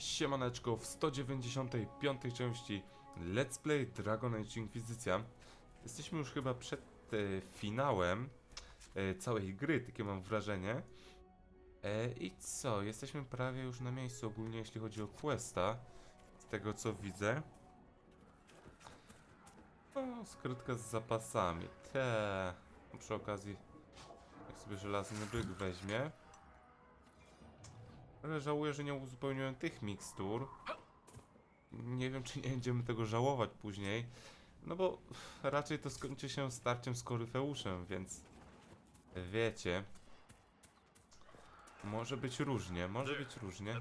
Siemaneczko, w 195 części Let's Play Dragon Age Inkwizycja. Jesteśmy już chyba przed finałem całej gry, takie mam wrażenie. I co? Jesteśmy prawie już na miejscu ogólnie, jeśli chodzi o questa. Z tego co widzę. O, skrytka z zapasami. Przy okazji, jak sobie żelazny byk weźmie. Ale żałuję, że nie uzupełniłem tych mikstur. Nie wiem, czy nie będziemy tego żałować później. No bo raczej to skończy się starciem z Koryfeuszem, więc wiecie. Może być różnie, może być różnie.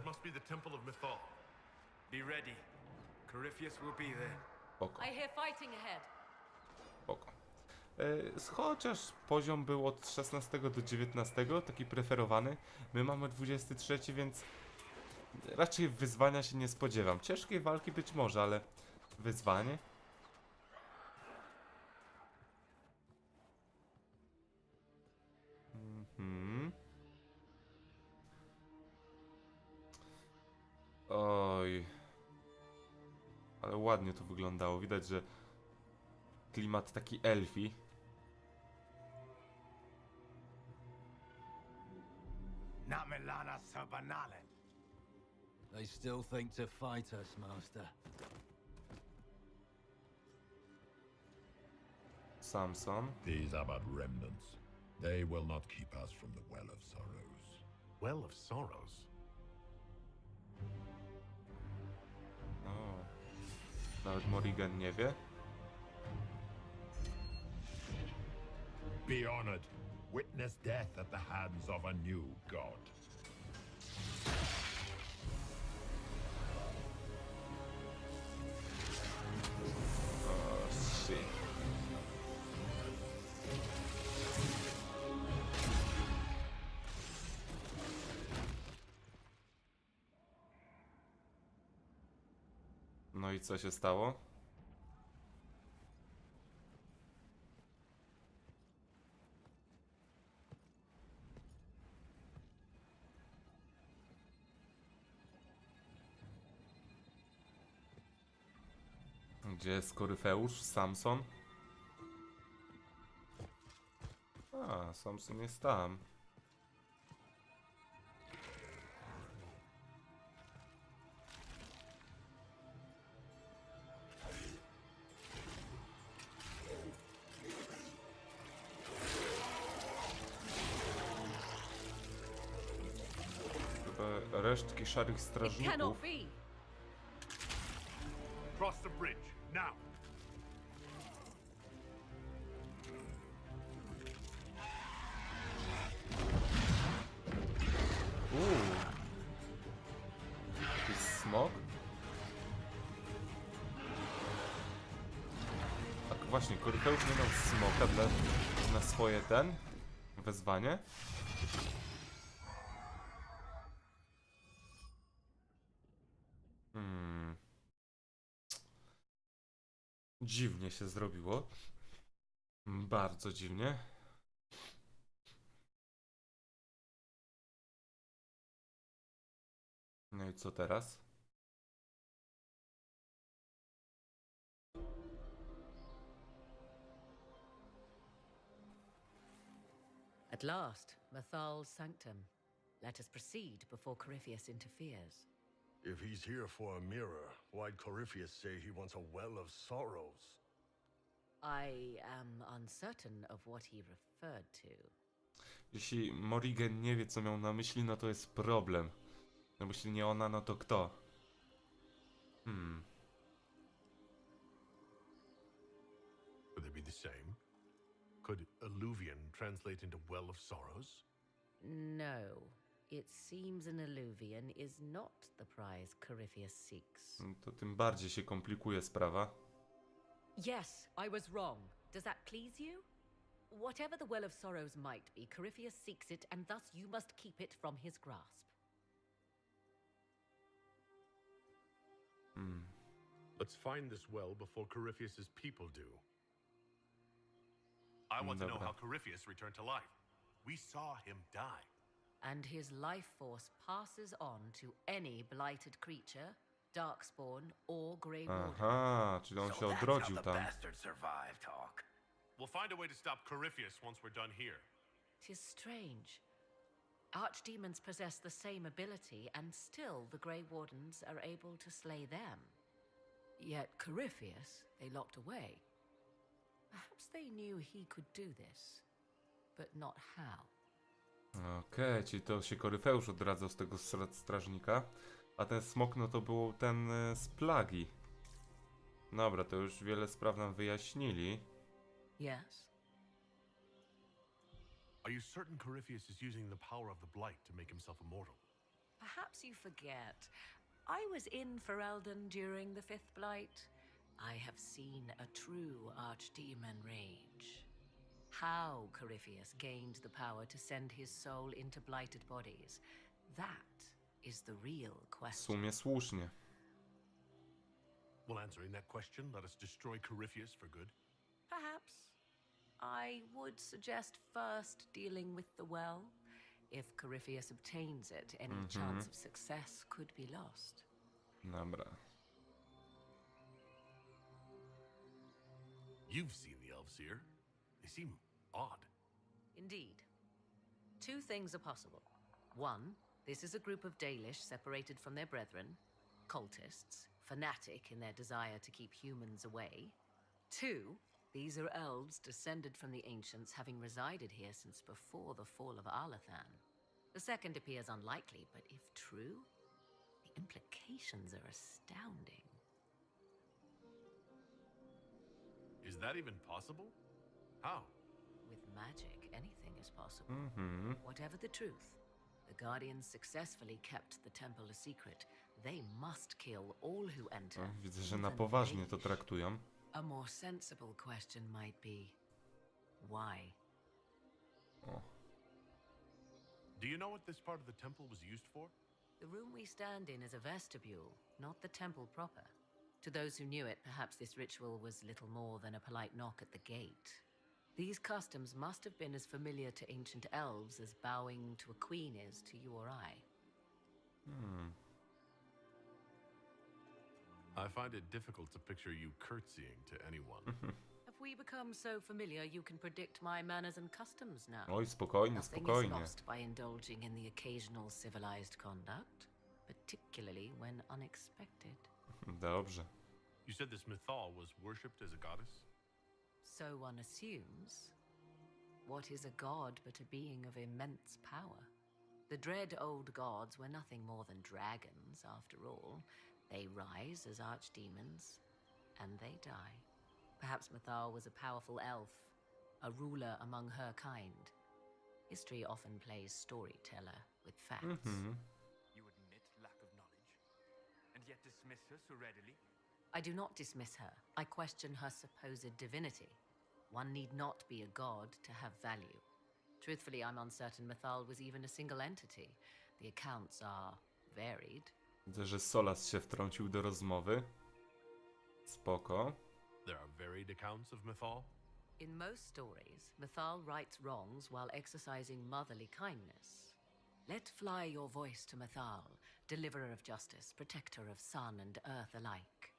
Spoko. Spoko. Chociaż poziom był od 16 do 19, taki preferowany. My mamy 23, więc raczej wyzwania się nie spodziewam. Ciężkiej walki być może, ale wyzwanie? Oj. Ale ładnie to wyglądało. Widać, że klimat taki elfi. They still think to fight us, Master. Samson. These are but remnants. They will not keep us from the Well of Sorrows. Well of Sorrows? O. Nawet Morrigan nie wie. Be honored. Witness death at the hands of a new god. O, shit. No i co się stało? Gdzie jest Koryfeusz? Samson? A, Samson jest tam. Chyba resztki szarych strażników. Cross the bridge, now! Jakiś smok? Tak właśnie, Koryfeusz nie miał smoka na swoje wezwanie. Dziwnie się zrobiło. Bardzo dziwnie. No i co teraz? At last, Mathal's sanctum. Let us proceed before Corypheus interferes. If he's here for a mirror, why'd Corypheus say he wants a well of sorrows? I am uncertain of what he referred to. Jeśli Morrigan nie wie, co miał na myśli, no to jest problem. No jeśli nie ona, no to kto? Would they be the same? Could Alluvian translate into Well of Sorrows? No. It seems an alluvian is not the prize Corypheus seeks. To tym bardziej się komplikuje sprawa. Yes, I was wrong. Does that please you? Whatever the Well of Sorrows might be, Corypheus seeks it, and thus you must keep it from his grasp. Let's find this well before Corypheus's people do. I want to know Dobra. how Corypheus returned to life. We saw him die. and his life force passes on to any blighted creature, darkspawn, or Grey Warden. Aha, czyli on się odrodził tam. bastard survived, talk. We'll find a way to stop Corypheus once we're done here. 'Tis strange. Archdemons possess the same ability, and still the Grey Wardens are able to slay them. Yet Corypheus they locked away. Perhaps they knew he could do this, but not how. Okej, czyli to się Koryfeusz odradzał z tego strażnika, a ten smok no to był ten z plagi. Dobra, to już wiele spraw nam wyjaśnili. Yes? Are you certain Corypheus is using the power of the Blight to make himself immortal? Perhaps you forget. I was in Ferelden during the Fifth Blight. I have seen a true archdemon rage. How Corypheus gained the power to send his soul into blighted bodies, that is the real W question. sumie słusznie. Well, answering that question, let us destroy Corypheus for good. Perhaps. I would suggest first dealing with the well. If Corypheus obtains it, any chance of success could be lost. Dobra. You've seen the elves here. They seem odd. Indeed. Two things are possible. One, this is a group of Dalish separated from their brethren, cultists, fanatic in their desire to keep humans away. Two, these are elves descended from the ancients, having resided here since before the fall of Arlathan. The second appears unlikely, but if true, the implications are astounding. Is that even possible? How? With magic, anything is possible. Whatever the truth, the Guardians successfully kept the temple a secret. They must kill all who enter. No, widzę, że na even poważnie to Dalish. traktują. A more sensible question might be, why? O. Do you know what this part of the temple was used for? The room we stand in is a vestibule, not the temple proper. To those who knew it, perhaps this ritual was little more than a polite knock at the gate. These customs must have been as familiar to ancient elves as bowing to a queen is to you or I. I find it difficult to picture you curtsying to anyone. Have we become so familiar you can predict my manners and customs now? Oj, spokojnie, Nothing is spokojnie. lost by indulging in the occasional civilized conduct, particularly when unexpected. Dobrze. You said this Mythal was worshipped as a goddess? So one assumes. What is a god but a being of immense power? The dread old gods were nothing more than dragons, after all. They rise as archdemons, and they die. Perhaps Mythal was a powerful elf, a ruler among her kind. History often plays storyteller with facts. You admit lack of knowledge, and yet dismiss her so readily? I do not dismiss her. I question her supposed divinity. One need not be a god to have value. Truthfully, I'm uncertain Mythal was even a single entity. The accounts are varied. Widzę, że Solas się wtrącił do rozmowy. Spoko. There are varied accounts of Mythal? In most stories, Mythal rights wrongs while exercising motherly kindness. Let fly your voice to Mythal, deliverer of justice, protector of sun and earth alike.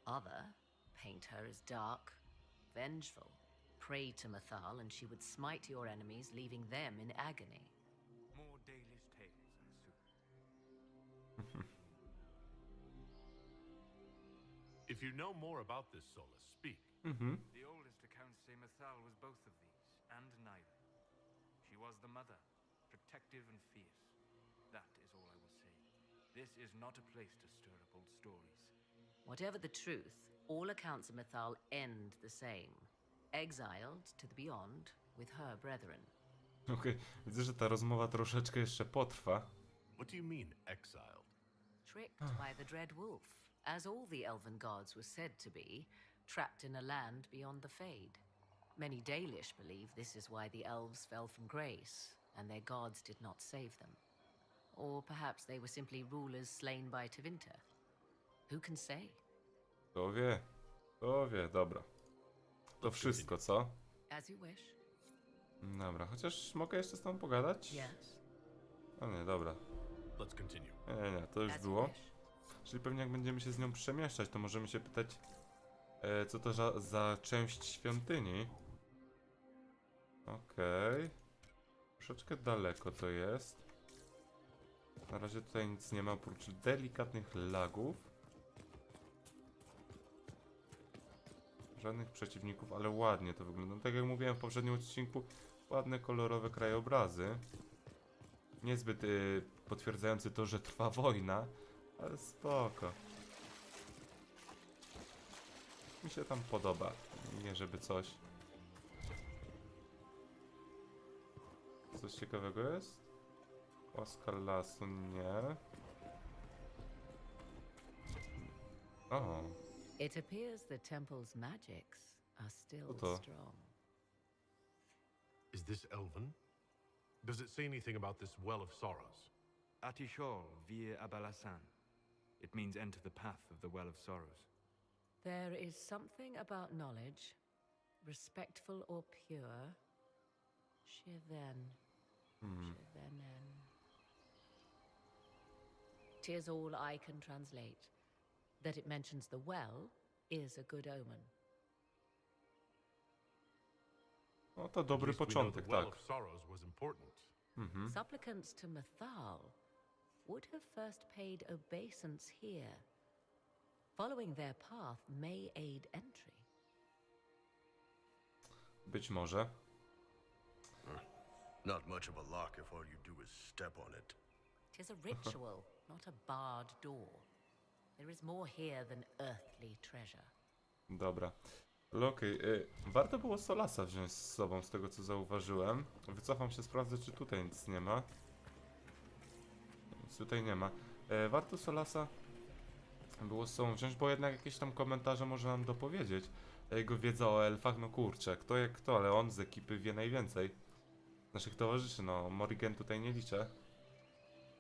Other paint her as dark, vengeful. Pray to Mythal and she would smite your enemies, leaving them in agony. More Dalish tales, I assume. If you know more about this Solus, speak. The oldest accounts say Mythal was both of these, and neither. She was the mother, protective and fierce. That is all I will say. This is not a place to stir up old stories. Whatever the truth, all accounts of Mythal end the same. Exiled to the beyond with her brethren. Okej, widzę, że ta rozmowa troszeczkę jeszcze potrwa. What do you mean, exiled? Tricked by the dread wolf, as all the elven gods were said to be, trapped in a land beyond the Fade. Many Dalish believe this is why the elves fell from grace, and their gods did not save them. Or perhaps they were simply rulers slain by Tevinter. Who can say? Kto wie? Kto wie, dobra. To wszystko, co? As you wish. Dobra, chociaż mogę jeszcze z tobą pogadać? Yes. O nie, dobra. Let's continue. Nie, to już As you było. wish. Czyli pewnie jak będziemy się z nią przemieszczać, to możemy się pytać, co to za część świątyni. Okej. Troszeczkę daleko to jest. Na razie tutaj nic nie ma oprócz delikatnych lagów. Żadnych przeciwników, ale ładnie to wygląda. No, tak jak mówiłem w poprzednim odcinku, ładne, kolorowe krajobrazy. Niezbyt potwierdzający to, że trwa wojna, ale spoko. Mi się tam podoba. Nie żeby coś. Coś ciekawego jest? Łaska lasu nie. O, It appears the temple's magics are still to? strong. Is this Elven? Does it say anything about this Well of Sorrows? Atishol vir Abalasan. It means enter the path of the Well of Sorrows. There is something about knowledge, respectful or pure. Shiven. Shivenen. 'Tis all I can translate. That it mentions the well is a good omen. no to At dobry least we know początek, the Well tak. of Sorrows was important. Supplicants to Mathal would have first paid obeisance here. Following their path may aid entry. Być może. Not much of a lock if all you do is step on it. 'Tis a ritual, not a barred door. There is more here than earthly treasure. Dobra. Ale okej, warto było Solasa wziąć z sobą, z tego co zauważyłem. Wycofam się, sprawdzę, czy tutaj nic nie ma. Nic tutaj nie ma. Warto Solasa było z sobą wziąć, bo jednak jakieś tam komentarze może nam dopowiedzieć. Jego wiedza o elfach, no kurczę, kto jak kto, ale on z ekipy wie najwięcej. Naszych towarzyszy, no Morrigan tutaj nie liczę.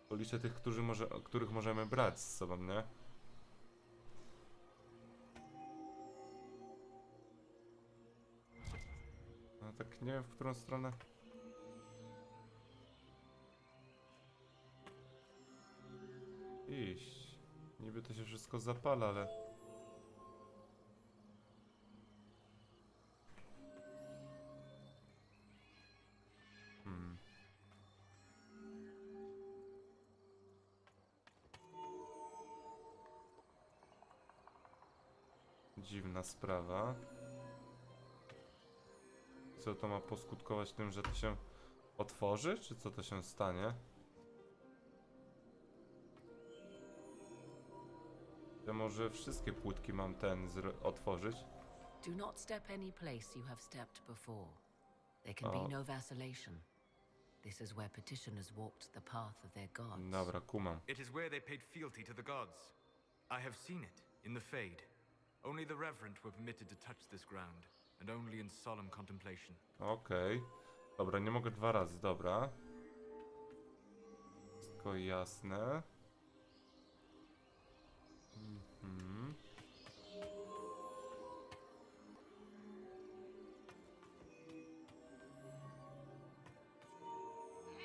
Bo liczę tych, których możemy brać z sobą, nie? No tak nie wiem, w którą stronę. Iść. Niby to się wszystko zapala, ale... Dziwna sprawa. Co to ma poskutkować tym, że to się otworzy? Czy co to się stanie? Ja może wszystkie płytki mam otworzyć? Do not step any place you have stepped before. There can be no vacillation. This is where petitioners walked the path of their gods. Dobra, kumam. It is where they paid fealty to the gods. I have seen it in the Fade. Only the reverent were permitted to touch this ground, and only in solemn contemplation. Okej. Dobra, nie mogę 2 razy, dobra. Wszystko jasne.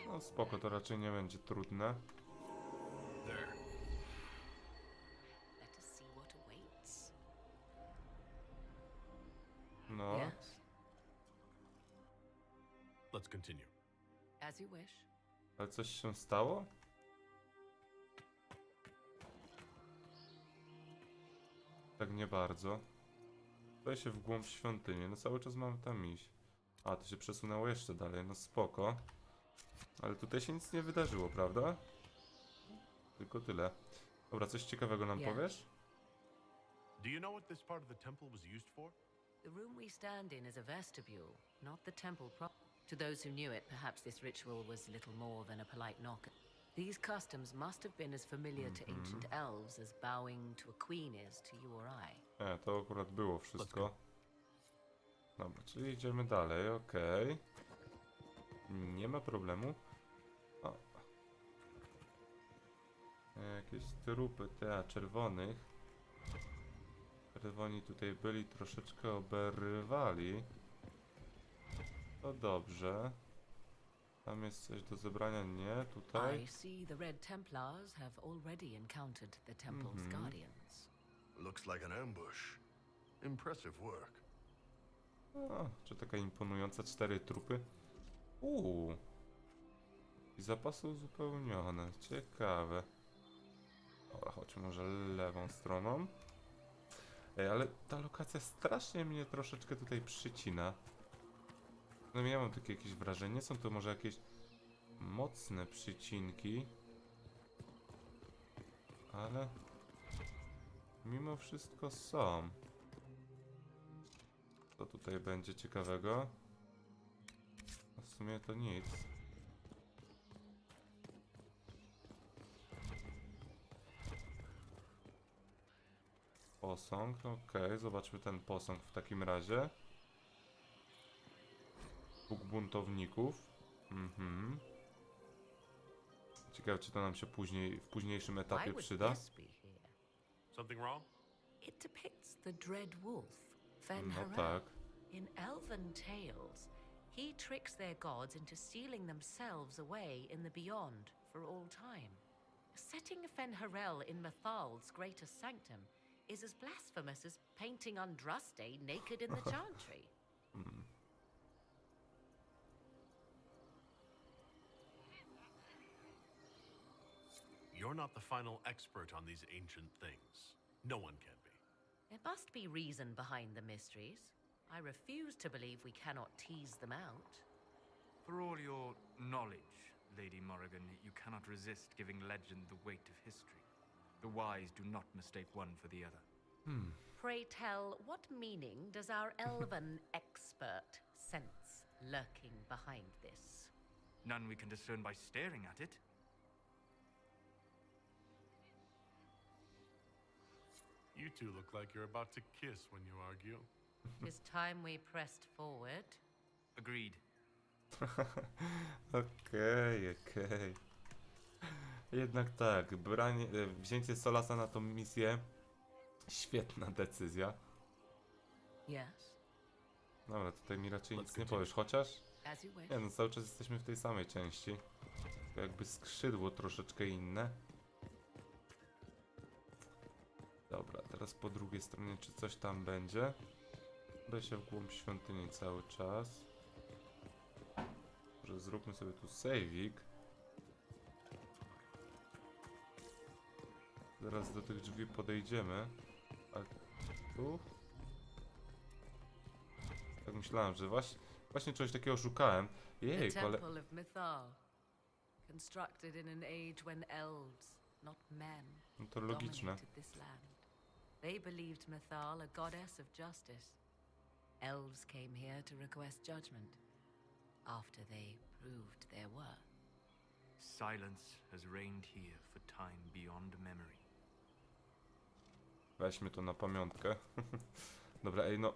No spoko, to raczej nie będzie trudne. There. Let us see what awaits. No. Yes, Let's continue. as you wish. Ale coś się stało? Tak nie bardzo. Tutaj się w głąb świątyni, no cały czas mamy tam iść. A, to się przesunęło jeszcze dalej, no spoko. Ale tutaj się nic nie wydarzyło, prawda? Tylko tyle. Dobra, coś ciekawego nam Nie. powiesz? Do you know what this part of the temple was used for? The room we stand in is a vestibule, not the temple To those who knew it, perhaps this ritual was little more than a polite knock. These customs must have been as familiar to ancient elves as bowing to a queen is to you or I. To akurat było wszystko. Dobra, czyli idziemy dalej, okej. Nie ma problemu. O. Jakieś trupy czerwonych. Czerwoni tutaj byli, troszeczkę oberwali. To dobrze. Tam jest coś do zebrania? Nie, tutaj. I see the Red Templars have already encountered the temple's guardians. Looks like an ambush. Impressive work. O, czy taka imponująca 4 trupy? I zapasy uzupełnione. Ciekawe. Dobra, chodźmy może lewą stroną. Ej, ale ta lokacja strasznie mnie troszeczkę tutaj przycina. No ja mam takie jakieś wrażenie. Są to może jakieś mocne przycinki. Ale mimo wszystko są. Co tutaj będzie ciekawego? No w sumie to nic. Posąg, okej, zobaczmy ten posąg w takim razie. Bóg buntowników. Ciekawe, czy to nam się później, w późniejszym etapie Why przyda. would this be here? Something wrong? It depicts the Dread Wolf, Fen No Harel. tak. In elven tales, he tricks their gods into sealing themselves away in the beyond for all time. Setting Fen Harel in Methal's greatest sanctum is as blasphemous as painting Andraste naked in the chantry. You're not the final expert on these ancient things. No one can be. There must be reason behind the mysteries. I refuse to believe we cannot tease them out. For all your knowledge, Lady Morrigan, you cannot resist giving legend the weight of history. The wise do not mistake one for the other. Pray tell, what meaning does our elven expert sense lurking behind this? None we can discern by staring at it. You two look like you're about to kiss when you argue. 'Tis time we pressed forward. Agreed. Okej. Jednak tak, wzięcie Solasa na tą misję. Świetna decyzja. Yes, Dobra, tutaj mi raczej nic nie continue. powiesz, chociaż... as you wish. Nie no, cały czas jesteśmy w tej samej części. To jakby skrzydło troszeczkę inne. Dobra, teraz po drugiej stronie, czy coś tam będzie? Idę się w głąb świątyni cały czas. Może zróbmy sobie tu save'ik. Zaraz do tych drzwi podejdziemy. A tu? Tak myślałem, że właśnie czegoś takiego szukałem. The Jej, ale... Temple of Mythal, constructed in an age when elves, not men, No to logiczne. dominated this land. They believed Mythal a goddess of justice. Elves came here to request judgment after they proved their worth. Silence has reigned here for time beyond memory. Weźmy to na pamiątkę. Dobra, ej no,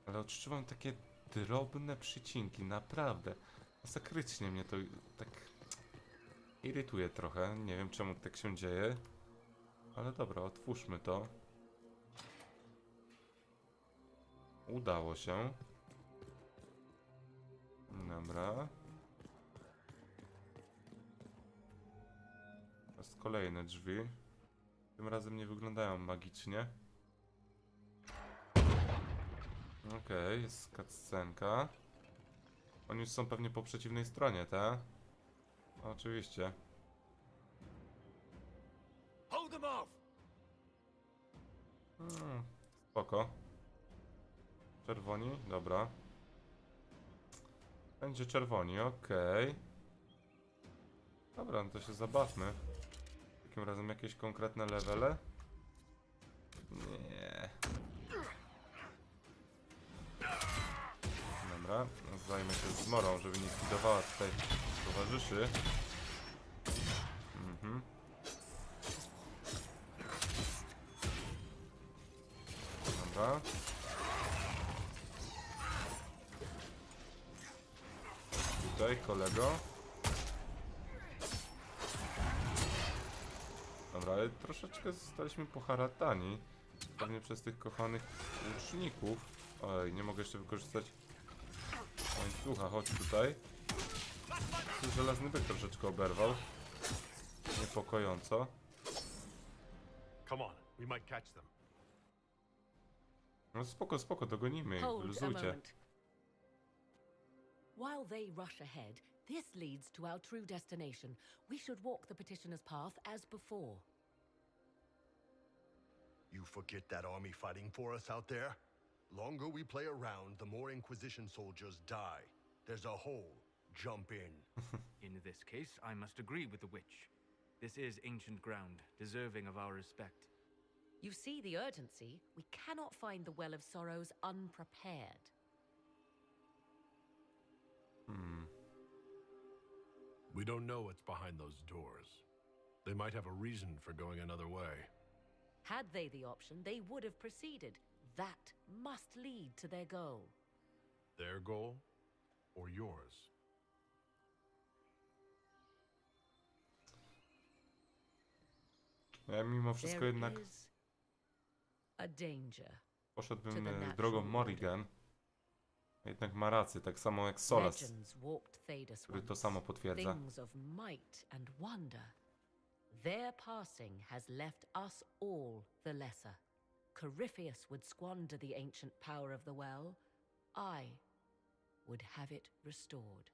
ale odczuwam takie drobne przycinki, naprawdę. Masakrycznie mnie to tak irytuje trochę. Nie wiem czemu tak się dzieje. Ale dobra, otwórzmy to. Udało się. Dobra. Teraz kolejne drzwi. Tym razem nie wyglądają magicznie. Okej, jest cutscenka. Oni już są pewnie po przeciwnej stronie, tak? Oczywiście. Hold them off! Spoko. Czerwoni? Dobra. Będzie czerwoni, okej. Dobra, no to się zabawmy. Takim razem jakieś konkretne levele? Nie. Dobra, zajmę się zmorą, żeby nie widowała tutaj towarzyszy. Dobra. Tutaj kolego. Dobra, ale troszeczkę zostaliśmy poharatani. Pewnie przez tych kochanych łuczników. Oj, nie mogę jeszcze wykorzystać łańcucha, chodź tutaj. Żelazny byk troszeczkę oberwał. Niepokojąco. Come on, we might catch them. No spoko, spoko, dogonimy ich, Hold a luzujcie. moment. While they rush ahead, this leads to our true destination. We should walk the petitioner's path as before. You forget that army fighting for us out there? Longer we play around, the more Inquisition soldiers die. There's a hole. Jump in. In this case, I must agree with the witch. This is ancient ground, deserving of our respect. You see the urgency? We cannot find the Well of Sorrows unprepared. We don't know what's behind those doors. They might have a reason for going another way. Had they the option, they would have proceeded. That must lead to their goal. Their goal or yours? Ja mimo wszystko There jednak is a danger. poszedłbym to the drogą natural Morrigan. Jednak ma rację, tak samo jak Solas, Legends walked Thedas który to once, samo potwierdza. things of might and wonder. Their passing has left us all the lesser. Corypheus would squander the ancient power of the well. I would have it restored.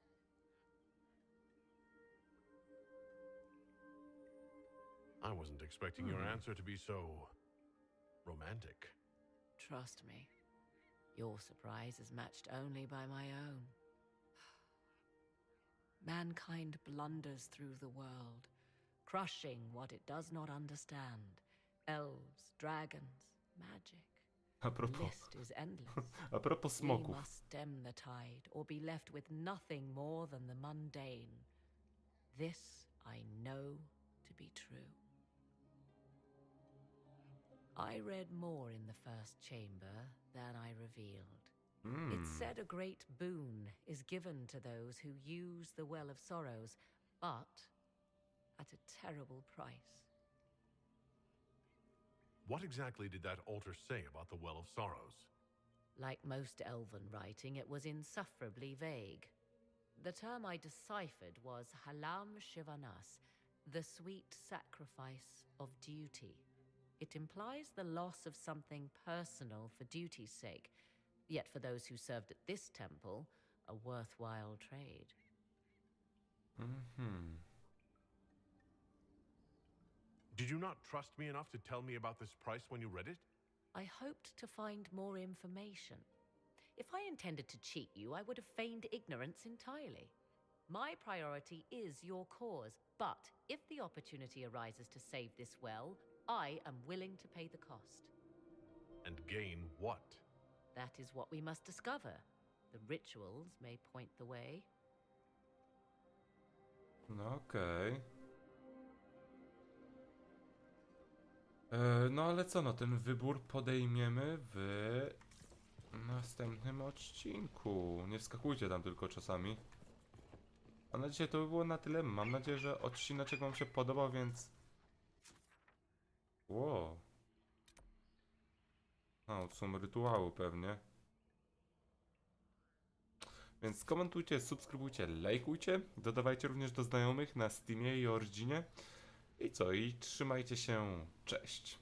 I wasn't expecting your answer to be so romantic. Trust me, your surprise is matched only by my own. Mankind blunders through the world, crushing what it does not understand. Elves, dragons, magic. A The propos, list is endless. a propos We smoków. must stem the tide, or be left with nothing more than the mundane. This I know to be true. I read more in the first chamber than I revealed. It's said a great boon is given to those who use the Well of Sorrows, but at a terrible price. What exactly did that altar say about the Well of Sorrows? Like most elven writing, it was insufferably vague. The term I deciphered was Halam Shivanas, the sweet sacrifice of duty. It implies the loss of something personal for duty's sake, yet for those who served at this temple, a worthwhile trade. Did you not trust me enough to tell me about this price when you read it? I hoped to find more information. If I intended to cheat you, I would have feigned ignorance entirely. My priority is your cause, but if the opportunity arises to save this well, I am willing to pay the cost. And gain what? That is what we must discover. The rituals may point the way. No okej. No ale co, no ten wybór podejmiemy w następnym odcinku. Nie wskakujcie tam tylko czasami. A na dzisiaj to by było na tyle. Mam nadzieję, że odcineczek wam się podobał, więc... Wow. A, to są rytuały pewnie. Więc komentujcie, subskrybujcie, lajkujcie. Dodawajcie również do znajomych na Steamie i Originie. I co? I trzymajcie się. Cześć.